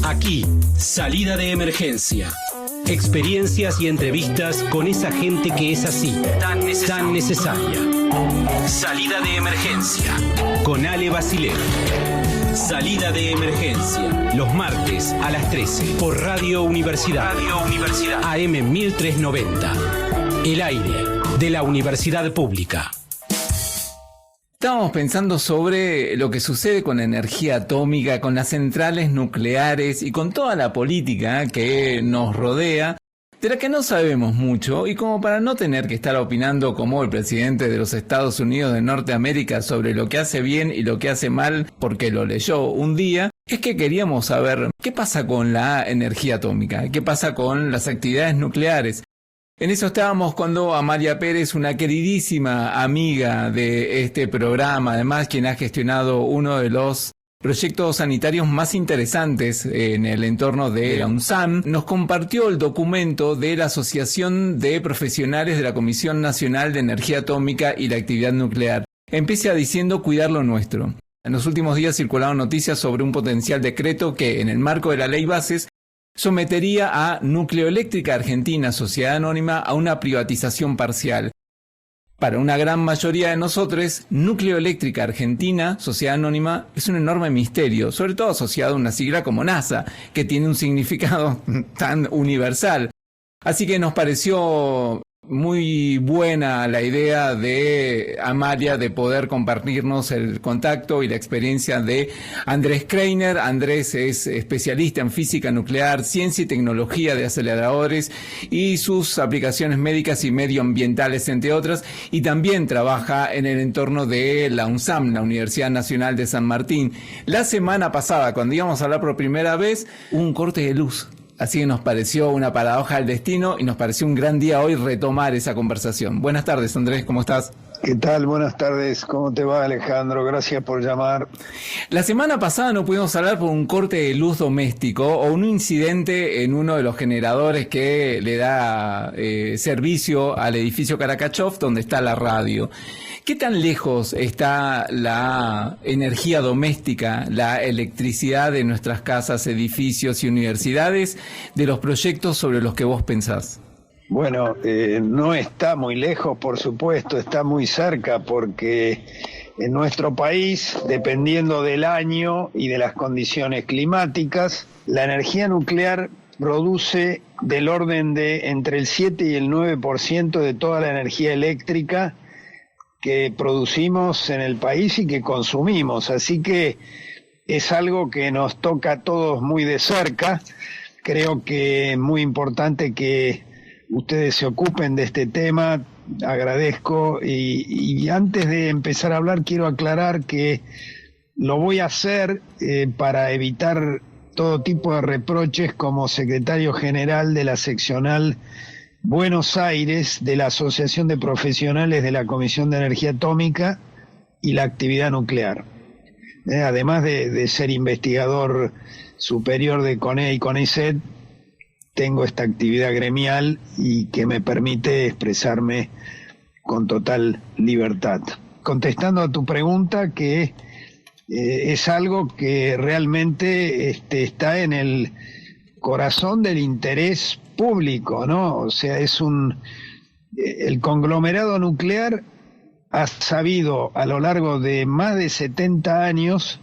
Aquí, salida de emergencia. Experiencias y entrevistas con esa gente que es así, tan necesaria. Salida de emergencia, con Ale Basilea. Salida de emergencia, los martes a las 13, por Radio Universidad. AM 1390. El aire de la Universidad Pública. Estábamos pensando sobre lo que sucede con la energía atómica, con las centrales nucleares y con toda la política que nos rodea, de la que no sabemos mucho, y como para no tener que estar opinando como el presidente de los Estados Unidos de Norteamérica sobre lo que hace bien y lo que hace mal porque lo leyó un día, es que queríamos saber qué pasa con la energía atómica, qué pasa con las actividades nucleares. En eso estábamos cuando Amalia Pérez, una queridísima amiga de este programa, además quien ha gestionado uno de los proyectos sanitarios más interesantes en el entorno de la UNSAM, nos compartió el documento de la Asociación de Profesionales de la Comisión Nacional de Energía Atómica y la Actividad Nuclear. Empieza diciendo cuidar lo nuestro. En los últimos días circularon noticias sobre un potencial decreto que, en el marco de la Ley Bases, sometería a Nucleoeléctrica Argentina, Sociedad Anónima, a una privatización parcial. Para una gran mayoría de nosotros, Nucleoeléctrica Argentina, Sociedad Anónima, es un enorme misterio, sobre todo asociado a una sigla como NASA, que tiene un significado tan universal. Así que nos pareció muy buena la idea de Amalia de poder compartirnos el contacto y la experiencia de Andrés Kreiner. Andrés es especialista en física nuclear, ciencia y tecnología de aceleradores y sus aplicaciones médicas y medioambientales, entre otras, y también trabaja en el entorno de la UNSAM, la Universidad Nacional de San Martín. La semana pasada, cuando íbamos a hablar por primera vez, hubo un corte de luz. Así que nos pareció una paradoja del destino y nos pareció un gran día hoy retomar esa conversación. Buenas tardes, Andrés, ¿cómo estás? ¿Qué tal? Buenas tardes. ¿Cómo te va, Alejandro? Gracias por llamar. La semana pasada no pudimos hablar por un corte de luz doméstico o un incidente en uno de los generadores que le da servicio al edificio Karakachov, donde está la radio. ¿Qué tan lejos está la energía doméstica, la electricidad de nuestras casas, edificios y universidades de los proyectos sobre los que vos pensás? Bueno, no está muy lejos, por supuesto, está muy cerca, porque en nuestro país, dependiendo del año y de las condiciones climáticas, la energía nuclear produce del orden de entre el 7 y el 9% de toda la energía eléctrica que producimos en el país y que consumimos, así que es algo que nos toca a todos muy de cerca. Creo que es muy importante que ustedes se ocupen de este tema, agradezco, y antes de empezar a hablar quiero aclarar que lo voy a hacer para evitar todo tipo de reproches como secretario general de la seccional Buenos Aires de la Asociación de Profesionales de la Comisión de Energía Atómica y la Actividad Nuclear. Además de ser investigador superior de CONE y CONICET, tengo esta actividad gremial y que me permite expresarme con total libertad. Contestando a tu pregunta, que es algo que realmente está en el corazón del interés público, ¿no? O sea, el conglomerado nuclear ha sabido a lo largo de más de 70 años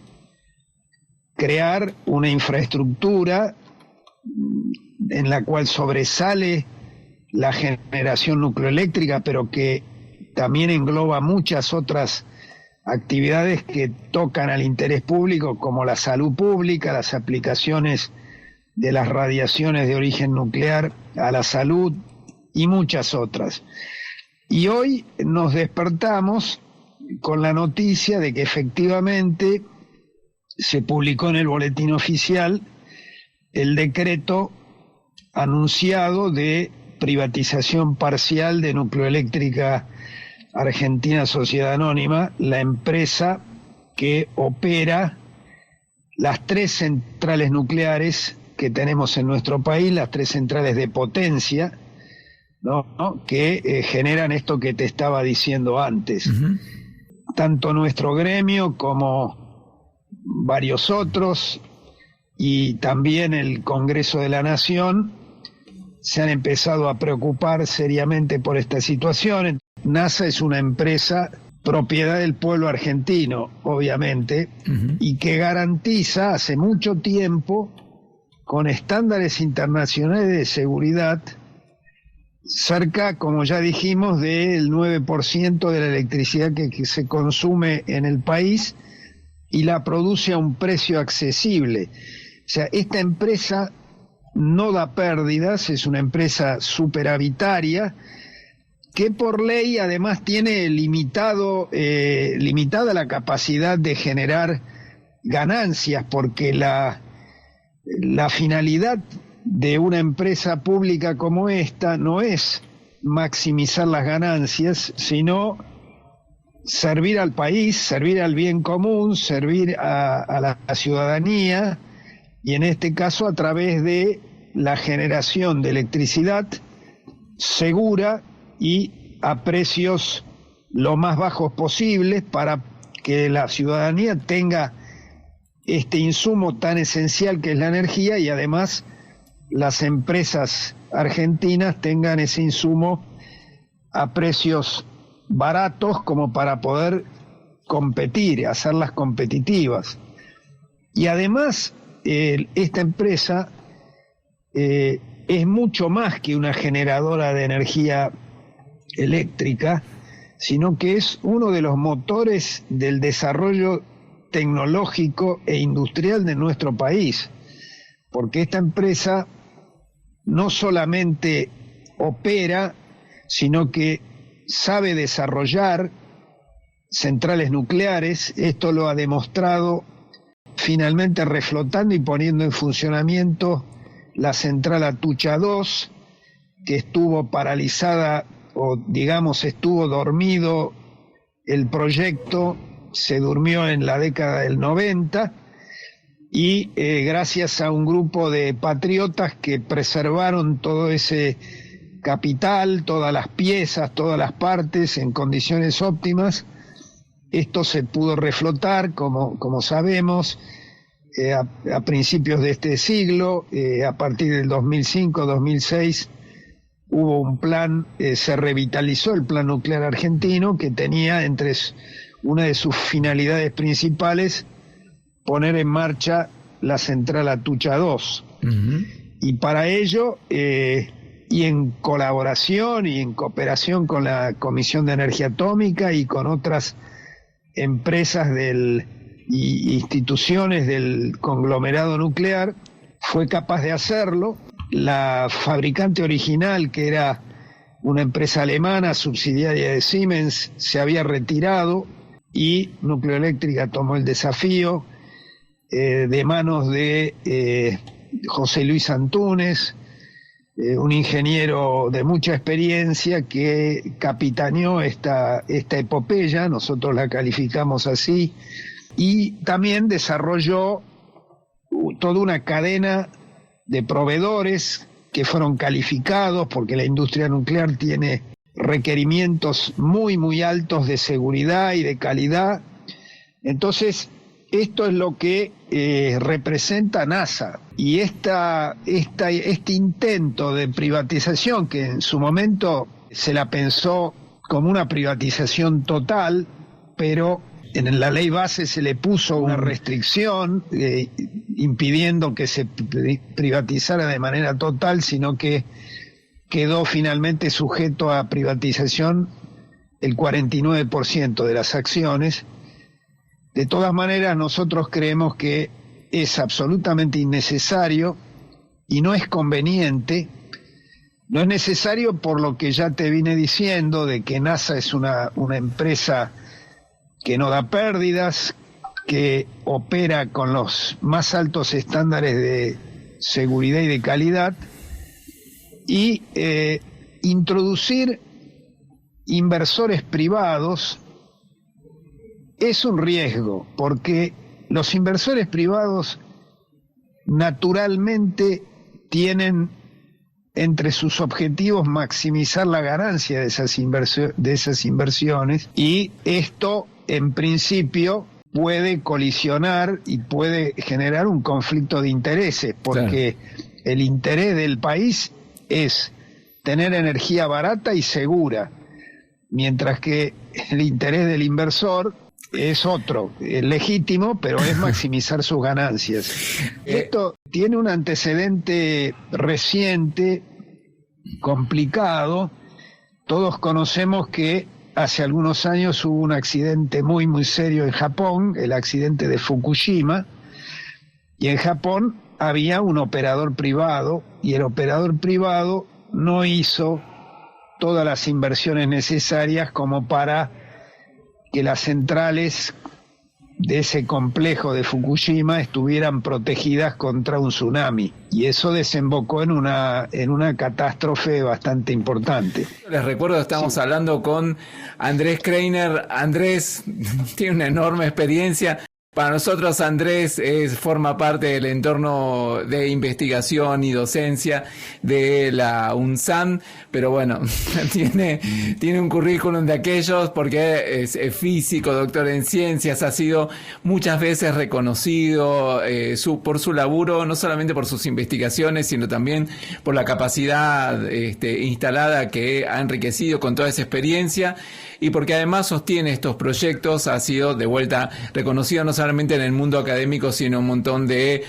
crear una infraestructura en la cual sobresale la generación nucleoeléctrica, pero que también engloba muchas otras actividades que tocan al interés público, como la salud pública, las aplicaciones de las radiaciones de origen nuclear a la salud y muchas otras. Y hoy nos despertamos con la noticia de que efectivamente se publicó en el boletín oficial el decreto anunciado de privatización parcial de Nucleoeléctrica Argentina Sociedad Anónima, la empresa que opera las 3 centrales nucleares que tenemos en nuestro país, las 3 centrales de potencia, ¿no? Que generan esto que te estaba diciendo antes. Uh-huh. Tanto nuestro gremio como varios otros y también el Congreso de la Nación se han empezado a preocupar seriamente por esta situación. NASA es una empresa propiedad del pueblo argentino, obviamente, y que garantiza hace mucho tiempo, con estándares internacionales de seguridad, cerca, como ya dijimos, del 9% de la electricidad que se consume en el país y la produce a un precio accesible. O sea, esta empresa no da pérdidas, es una empresa superavitaria que por ley además tiene limitada la capacidad de generar ganancias, porque la finalidad de una empresa pública como esta no es maximizar las ganancias, sino servir al país, servir al bien común, servir a la ciudadanía, y en este caso a través de la generación de electricidad segura y a precios lo más bajos posibles para que la ciudadanía tenga este insumo tan esencial que es la energía, y además las empresas argentinas tengan ese insumo a precios baratos como para poder competir, hacerlas competitivas. Y además esta empresa es mucho más que una generadora de energía eléctrica, sino que es uno de los motores del desarrollo tecnológico e industrial de nuestro país, porque esta empresa no solamente opera, sino que sabe desarrollar centrales nucleares. Esto lo ha demostrado finalmente reflotando y poniendo en funcionamiento la central Atucha 2, que estuvo paralizada, o digamos estuvo dormido el proyecto, se durmió en la década del 90, y gracias a un grupo de patriotas que preservaron todo ese capital, todas las piezas, todas las partes en condiciones óptimas, esto se pudo reflotar, como sabemos, a principios de este siglo. A partir del 2005-2006 hubo un plan, se revitalizó el plan nuclear argentino, que tenía entre una de sus finalidades principales poner en marcha la central Atucha 2. Y para ello, y en colaboración y en cooperación con la Comisión de Energía Atómica y con otras empresas y instituciones del conglomerado nuclear, fue capaz de hacerlo. La fabricante original, que era una empresa alemana subsidiaria de Siemens, se había retirado y Nucleoeléctrica tomó el desafío de manos de José Luis Antúnez, un ingeniero de mucha experiencia que capitaneó esta epopeya, nosotros la calificamos así, y también desarrolló toda una cadena de proveedores que fueron calificados, porque la industria nuclear tiene requerimientos muy, muy altos de seguridad y de calidad. Entonces, esto es lo que representa NASA. Y este intento de privatización, que en su momento se la pensó como una privatización total, pero en la ley base se le puso una restricción impidiendo que se privatizara de manera total, sino que quedó finalmente sujeto a privatización el 49% de las acciones. De todas maneras, nosotros creemos que es absolutamente innecesario y no es conveniente. No es necesario por lo que ya te vine diciendo, de que NASA es una empresa que no da pérdidas, que opera con los más altos estándares de seguridad y de calidad, y introducir inversores privados es un riesgo, porque los inversores privados naturalmente tienen entre sus objetivos maximizar la ganancia de esas inversiones, y esto en principio puede colisionar y puede generar un conflicto de intereses, porque el interés del país es tener energía barata y segura, mientras que el interés del inversor es otro, es legítimo, pero es maximizar sus ganancias. Esto tiene un antecedente reciente, complicado. Todos conocemos que hace algunos años hubo un accidente muy, muy serio en Japón, el accidente de Fukushima, y en Japón había un operador privado, y el operador privado no hizo todas las inversiones necesarias como para que las centrales de ese complejo de Fukushima estuvieran protegidas contra un tsunami, y eso desembocó en una catástrofe bastante importante. Les recuerdo que estamos hablando con Andrés Kreiner. Andrés tiene una enorme experiencia. Para nosotros Andrés forma parte del entorno de investigación y docencia de la UNSAM, pero bueno, tiene un currículum de aquellos porque es físico, doctor en ciencias, ha sido muchas veces reconocido por su laburo, no solamente por sus investigaciones, sino también por la capacidad instalada que ha enriquecido con toda esa experiencia, y porque además sostiene estos proyectos, ha sido de vuelta reconocido no solamente en el mundo académico, sino un montón de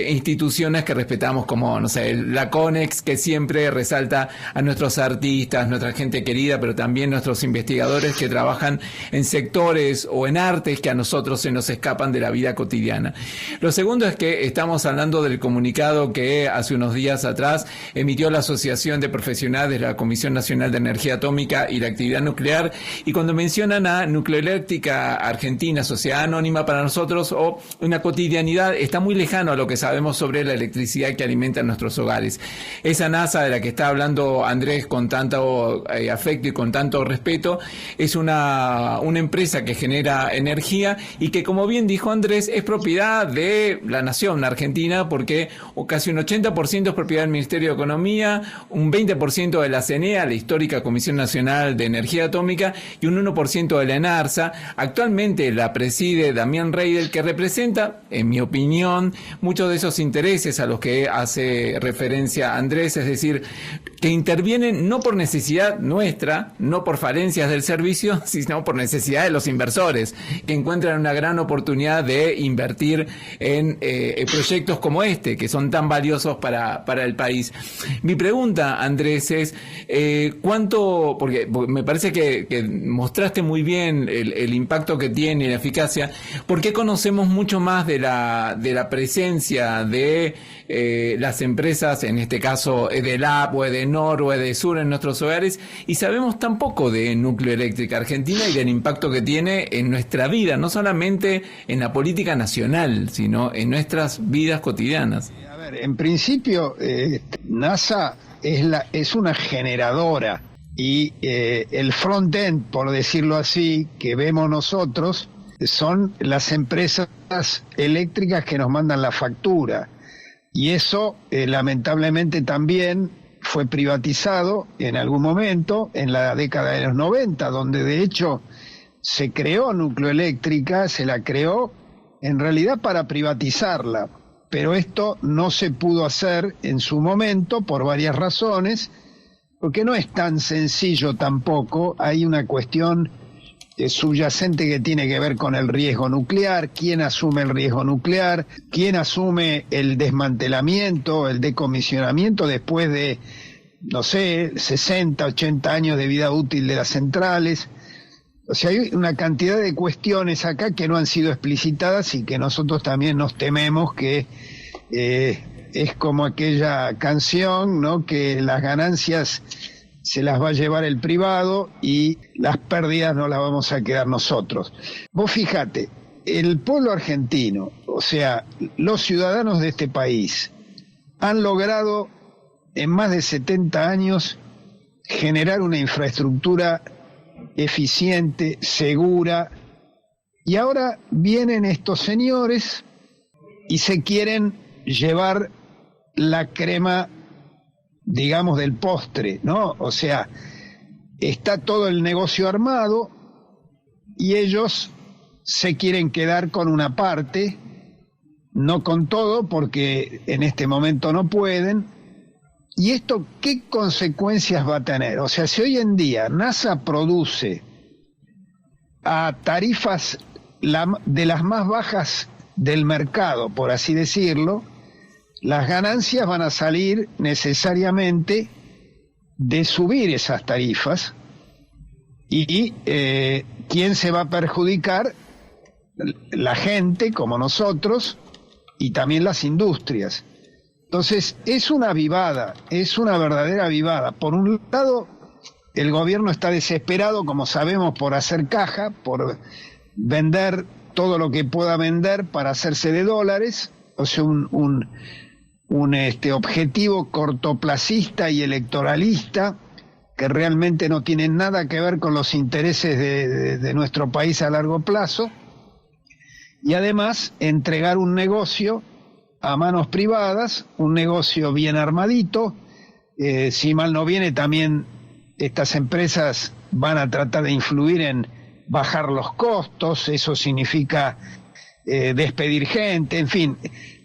instituciones que respetamos, como, no sé, la CONEX, que siempre resalta a nuestros artistas, nuestra gente querida, pero también nuestros investigadores que trabajan en sectores o en artes que a nosotros se nos escapan de la vida cotidiana. Lo segundo es que estamos hablando del comunicado que hace unos días atrás emitió la Asociación de Profesionales de la Comisión Nacional de Energía Atómica y la Actividad Nuclear, y cuando mencionan a Nucleoeléctrica Argentina, sociedad anónima, para nosotros, o una cotidianidad, está muy lejano a lo que sabemos sobre la electricidad que alimenta nuestros hogares. Esa NASA de la que está hablando Andrés con tanto afecto y con tanto respeto, es una empresa que genera energía y que, como bien dijo Andrés, es propiedad de la nación argentina, porque casi un 80% es propiedad del Ministerio de Economía, un 20% de la CENEA, la histórica Comisión Nacional de Energía Atómica, y un 1% de la ENARSA. Actualmente la preside Damián Reidel, que representa, en mi opinión, muchos de esos intereses a los que hace referencia Andrés, es decir, que intervienen no por necesidad nuestra, no por falencias del servicio, sino por necesidad de los inversores, que encuentran una gran oportunidad de invertir en proyectos como este, que son tan valiosos para el país. Mi pregunta, Andrés, es ¿cuánto? Porque me parece que mostraste muy bien el impacto que tiene y la eficacia. ¿Por qué conocemos mucho más de la presencia de las empresas, en este caso EDELAP o EDENOR o EDESUR, en nuestros hogares, y sabemos tan poco de Nucleoeléctrica Argentina y del impacto que tiene en nuestra vida, no solamente en la política nacional, sino en nuestras vidas cotidianas? A ver, en principio, NASA es una generadora, y el front-end, por decirlo así, que vemos nosotros, son las empresas eléctricas que nos mandan la factura, y eso lamentablemente también fue privatizado en algún momento, en la década de los 90, donde de hecho se creó Nucleoeléctrica, se la creó en realidad para privatizarla, pero esto no se pudo hacer en su momento por varias razones, porque no es tan sencillo tampoco. Hay una cuestión subyacente que tiene que ver con el riesgo nuclear, quién asume el riesgo nuclear, quién asume el desmantelamiento, el decomisionamiento después de, no sé, 60, 80 años de vida útil de las centrales. O sea, hay una cantidad de cuestiones acá que no han sido explicitadas y que nosotros también nos tememos que es como aquella canción, ¿no?, que las ganancias se las va a llevar el privado y las pérdidas no las vamos a quedar nosotros. Vos fíjate, el pueblo argentino, o sea, los ciudadanos de este país, han logrado en más de 70 años generar una infraestructura eficiente, segura, y ahora vienen estos señores y se quieren llevar la crema, digamos, del postre, ¿no? O sea, está todo el negocio armado y ellos se quieren quedar con una parte, no con todo, porque en este momento no pueden. ¿Y esto qué consecuencias va a tener? O sea, si hoy en día NASA produce a tarifas de las más bajas del mercado, por así decirlo, las ganancias van a salir necesariamente de subir esas tarifas. ¿Y quién se va a perjudicar? La gente, como nosotros, y también las industrias. Entonces, es una avivada, es una verdadera avivada. Por un lado, el gobierno está desesperado, como sabemos, por hacer caja, por vender todo lo que pueda vender para hacerse de dólares, o sea, un objetivo cortoplacista y electoralista que realmente no tiene nada que ver con los intereses de nuestro país a largo plazo, y además entregar un negocio a manos privadas, un negocio bien armadito. Si mal no viene, también estas empresas van a tratar de influir en bajar los costos, eso significa despedir gente, en fin,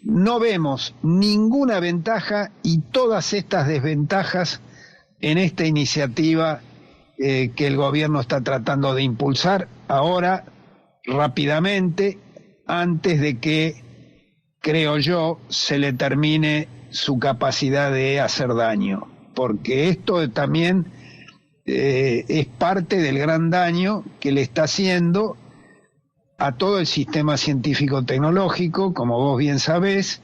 no vemos ninguna ventaja y todas estas desventajas en esta iniciativa que el gobierno está tratando de impulsar ahora rápidamente, antes de que, creo yo, se le termine su capacidad de hacer daño, porque esto también es parte del gran daño que le está haciendo a todo el sistema científico-tecnológico, como vos bien sabés,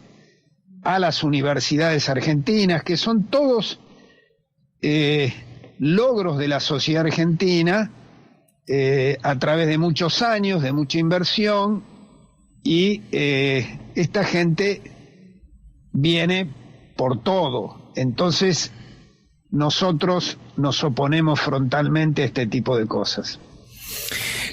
a las universidades argentinas, que son todos logros de la sociedad argentina a través de muchos años, de mucha inversión, y esta gente viene por todo. Entonces, nosotros nos oponemos frontalmente a este tipo de cosas.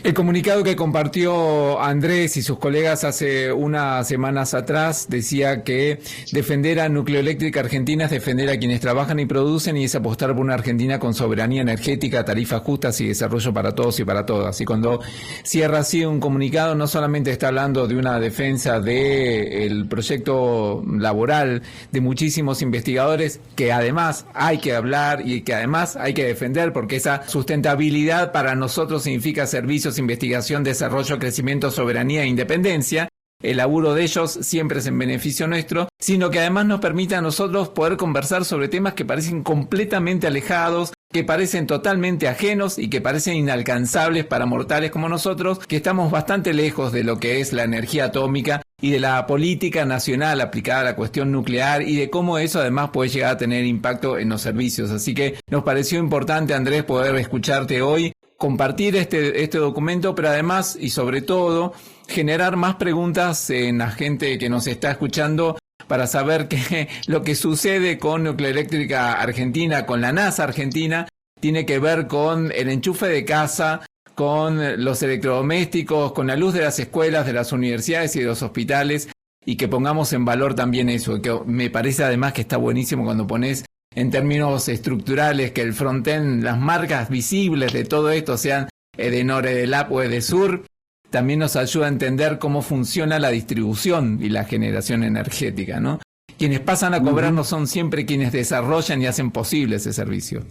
El comunicado que compartió Andrés y sus colegas hace unas semanas atrás decía que defender a Nucleoeléctrica Argentina es defender a quienes trabajan y producen, y es apostar por una Argentina con soberanía energética, tarifas justas y desarrollo para todos y para todas. Y cuando cierra así un comunicado, no solamente está hablando de una defensa del proyecto laboral de muchísimos investigadores, que además hay que hablar y que además hay que defender, porque esa sustentabilidad para nosotros significa servicios, investigación, desarrollo, crecimiento, soberanía e independencia. El laburo de ellos siempre es en beneficio nuestro, sino que además nos permite a nosotros poder conversar sobre temas que parecen completamente alejados, que parecen totalmente ajenos y que parecen inalcanzables para mortales como nosotros, que estamos bastante lejos de lo que es la energía atómica y de la política nacional aplicada a la cuestión nuclear, y de cómo eso además puede llegar a tener impacto en los servicios. Así que nos pareció importante, Andrés, poder escucharte hoy, compartir este documento, pero además y sobre todo generar más preguntas en la gente que nos está escuchando para saber que lo que sucede con Nucleoeléctrica Argentina, con la NASA Argentina, tiene que ver con el enchufe de casa, con los electrodomésticos, con la luz de las escuelas, de las universidades y de los hospitales, y que pongamos en valor también eso, que me parece además que está buenísimo cuando pones en términos estructurales que el frontend, las marcas visibles de todo esto sean Edenor, Edelap o Edesur. También nos ayuda a entender cómo funciona la distribución y la generación energética, ¿no? Quienes pasan a cobrarnos son siempre quienes desarrollan y hacen posible ese servicio.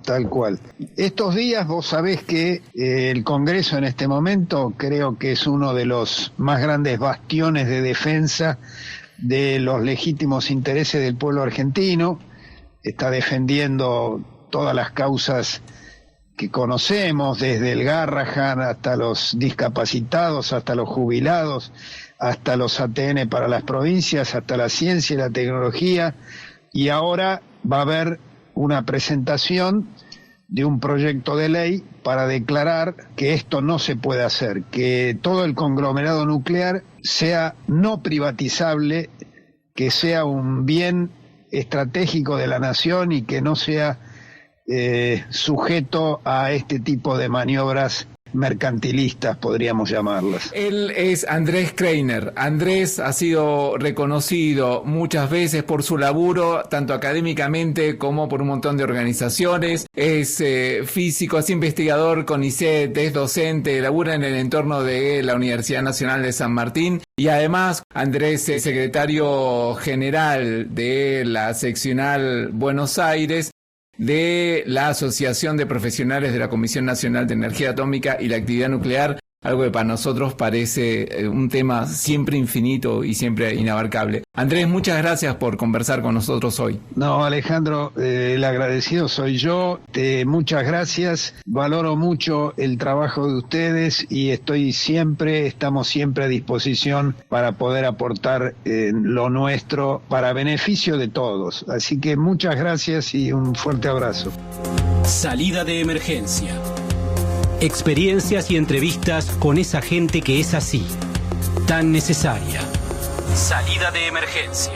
Tal cual. Estos días vos sabés que el Congreso en este momento creo que es uno de los más grandes bastiones de defensa de los legítimos intereses del pueblo argentino. Está defendiendo todas las causas que conocemos, desde el Garrahan hasta los discapacitados, hasta los jubilados, hasta los ATN para las provincias, hasta la ciencia y la tecnología, y ahora va a haber una presentación de un proyecto de ley para declarar que esto no se puede hacer, que todo el conglomerado nuclear sea no privatizable, que sea un bien estratégico de la nación y que no sea sujeto a este tipo de maniobras mercantilistas, podríamos llamarlas. Él es Andrés Kreiner. Andrés ha sido reconocido muchas veces por su laburo, tanto académicamente como por un montón de organizaciones. Es físico, es investigador con CONICET, es docente, labura en el entorno de la Universidad Nacional de San Martín. Y además, Andrés es secretario general de la seccional Buenos Aires de la Asociación de Profesionales de la Comisión Nacional de Energía Atómica y la Actividad Nuclear, algo que para nosotros parece un tema siempre infinito y siempre inabarcable. Andrés, muchas gracias por conversar con nosotros hoy. No, Alejandro, el agradecido soy yo. Muchas gracias. Valoro mucho el trabajo de ustedes y estamos siempre a disposición para poder aportar lo nuestro para beneficio de todos. Así que muchas gracias y un fuerte abrazo. Salida de emergencia. Experiencias y entrevistas con esa gente que es así, tan necesaria. Salida de emergencia.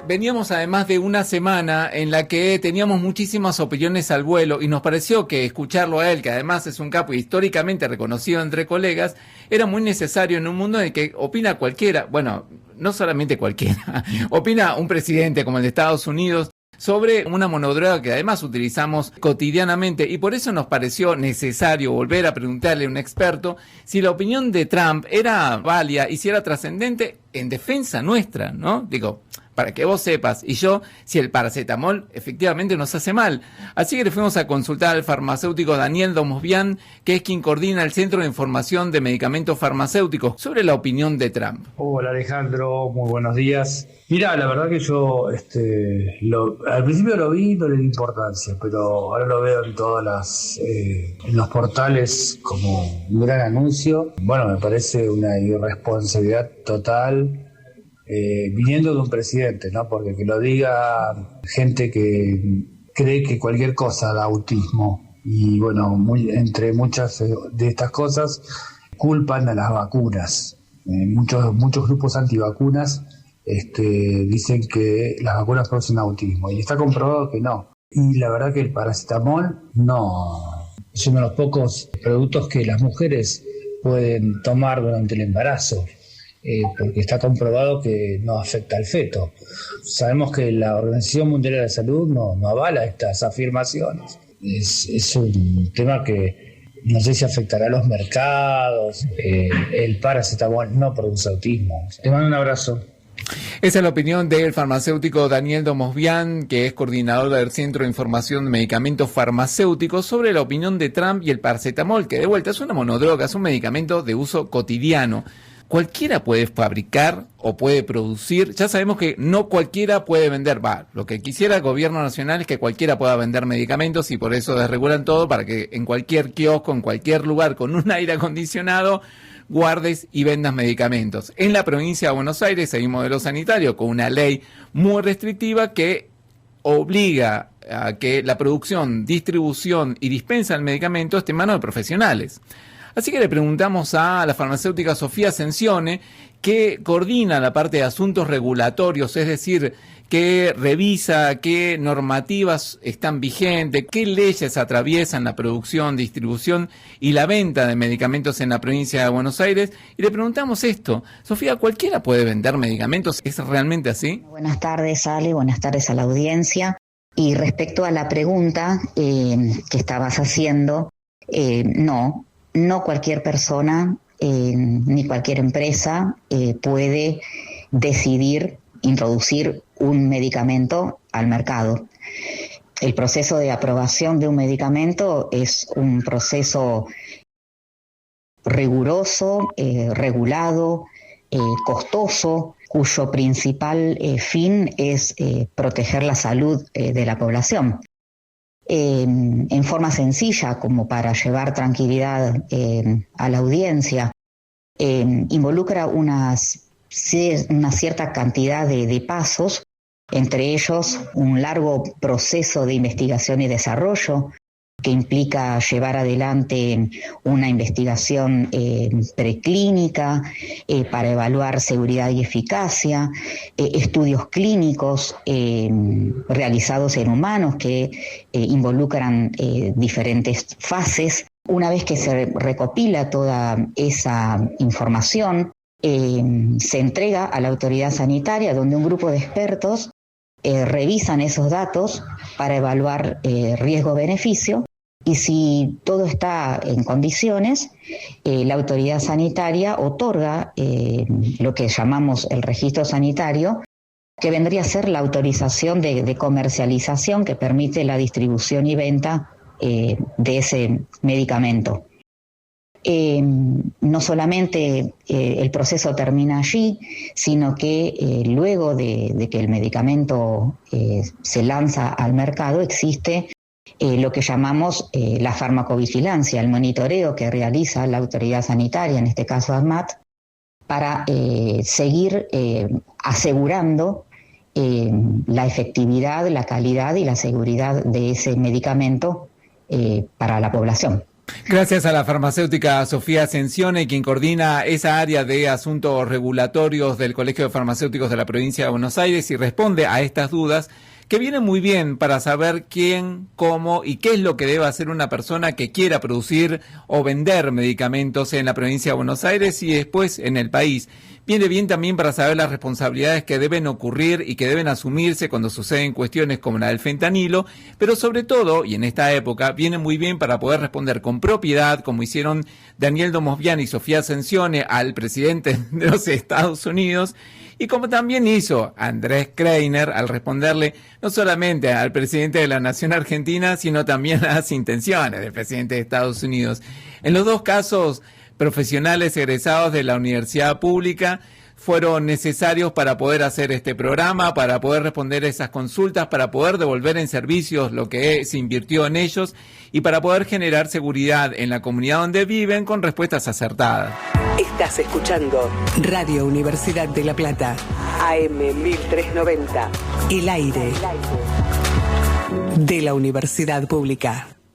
Veníamos además de una semana en la que teníamos muchísimas opiniones al vuelo y nos pareció que escucharlo a él, que además es un capo históricamente reconocido entre colegas, era muy necesario en un mundo en el que opina cualquiera, bueno, no solamente cualquiera, opina un presidente como el de Estados Unidos, sobre una monodroga que además utilizamos cotidianamente, y por eso nos pareció necesario volver a preguntarle a un experto si la opinión de Trump era válida y si era trascendente en defensa nuestra, ¿no? Digo, para que vos sepas, y yo, si el paracetamol efectivamente nos hace mal. Así que le fuimos a consultar al farmacéutico Daniel Domosvian, que es quien coordina el Centro de Información de Medicamentos Farmacéuticos, sobre la opinión de Trump. Hola Alejandro, muy buenos días. Mira, la verdad que yo al principio lo vi, no le di importancia, pero ahora lo veo en todas en los portales como un gran anuncio. Bueno, me parece una irresponsabilidad total. Viniendo de un presidente, ¿no? Porque que lo diga gente que cree que cualquier cosa da autismo, y bueno, entre muchas de estas cosas culpan a las vacunas. Muchos grupos antivacunas dicen que las vacunas producen autismo, y está comprobado que no. Y la verdad que el paracetamol es uno de los pocos productos que las mujeres pueden tomar durante el embarazo. Porque está comprobado que no afecta al feto. Sabemos que la Organización Mundial de la Salud no avala estas afirmaciones. Es un tema que no sé si afectará a los mercados. El paracetamol no produce autismo. Te mando un abrazo. Esa es la opinión del farmacéutico Daniel Domosvian, que es coordinador del Centro de Información de Medicamentos Farmacéuticos, sobre la opinión de Trump y el paracetamol, que de vuelta es una monodroga, es un medicamento de uso cotidiano. Cualquiera puede fabricar o puede producir. Ya sabemos que no cualquiera puede vender. Lo que quisiera el gobierno nacional es que cualquiera pueda vender medicamentos, y por eso desregulan todo para que en cualquier kiosco, en cualquier lugar con un aire acondicionado, guardes y vendas medicamentos. En la provincia de Buenos Aires hay un modelo sanitario con una ley muy restrictiva que obliga a que la producción, distribución y dispensa del medicamento esté en manos de profesionales. Así que le preguntamos a la farmacéutica Sofía Ascensione, que coordina la parte de asuntos regulatorios, es decir, que revisa qué normativas están vigentes, qué leyes atraviesan la producción, distribución y la venta de medicamentos en la provincia de Buenos Aires, y le preguntamos esto. Sofía, ¿cualquiera puede vender medicamentos? ¿Es realmente así? Buenas tardes, Ale, buenas tardes a la audiencia. Y respecto a la pregunta que estabas haciendo, no cualquier persona ni cualquier empresa puede decidir introducir un medicamento al mercado. El proceso de aprobación de un medicamento es un proceso riguroso, regulado, costoso, cuyo principal fin es proteger la salud de la población. En forma sencilla, como para llevar tranquilidad a la audiencia, involucra una cierta cantidad de pasos, entre ellos un largo proceso de investigación y desarrollo que implica llevar adelante una investigación preclínica para evaluar seguridad y eficacia, estudios clínicos realizados en humanos que involucran diferentes fases Una vez que se recopila toda esa información, se entrega a la autoridad sanitaria, donde un grupo de expertos revisan esos datos para evaluar riesgo-beneficio, y si todo está en condiciones, la autoridad sanitaria otorga lo que llamamos el registro sanitario, que vendría a ser la autorización de comercialización que permite la distribución y venta de ese medicamento. No solamente el proceso termina allí, sino que luego de que el medicamento se lanza al mercado, existe lo que llamamos la farmacovigilancia, el monitoreo que realiza la autoridad sanitaria, en este caso ANMAT, para seguir asegurando la efectividad, la calidad y la seguridad de ese medicamento para la población. Gracias a la farmacéutica Sofía Ascensione, quien coordina esa área de asuntos regulatorios del Colegio de Farmacéuticos de la provincia de Buenos Aires y responde a estas dudas que vienen muy bien para saber quién, cómo y qué es lo que debe hacer una persona que quiera producir o vender medicamentos en la provincia de Buenos Aires y después en el país. Viene bien también para saber las responsabilidades que deben ocurrir y que deben asumirse cuando suceden cuestiones como la del fentanilo, pero sobre todo, y en esta época, viene muy bien para poder responder con propiedad, como hicieron Daniel Domosviani y Sofía Ascensione al presidente de los Estados Unidos, y como también hizo Andrés Kreiner al responderle no solamente al presidente de la Nación Argentina, sino también a las intenciones del presidente de Estados Unidos. En los dos casos, profesionales egresados de la universidad pública fueron necesarios para poder hacer este programa, para poder responder esas consultas, para poder devolver en servicios lo que se invirtió en ellos y para poder generar seguridad en la comunidad donde viven con respuestas acertadas. Estás escuchando Radio Universidad de La Plata, AM 1390, el aire de la Universidad Pública.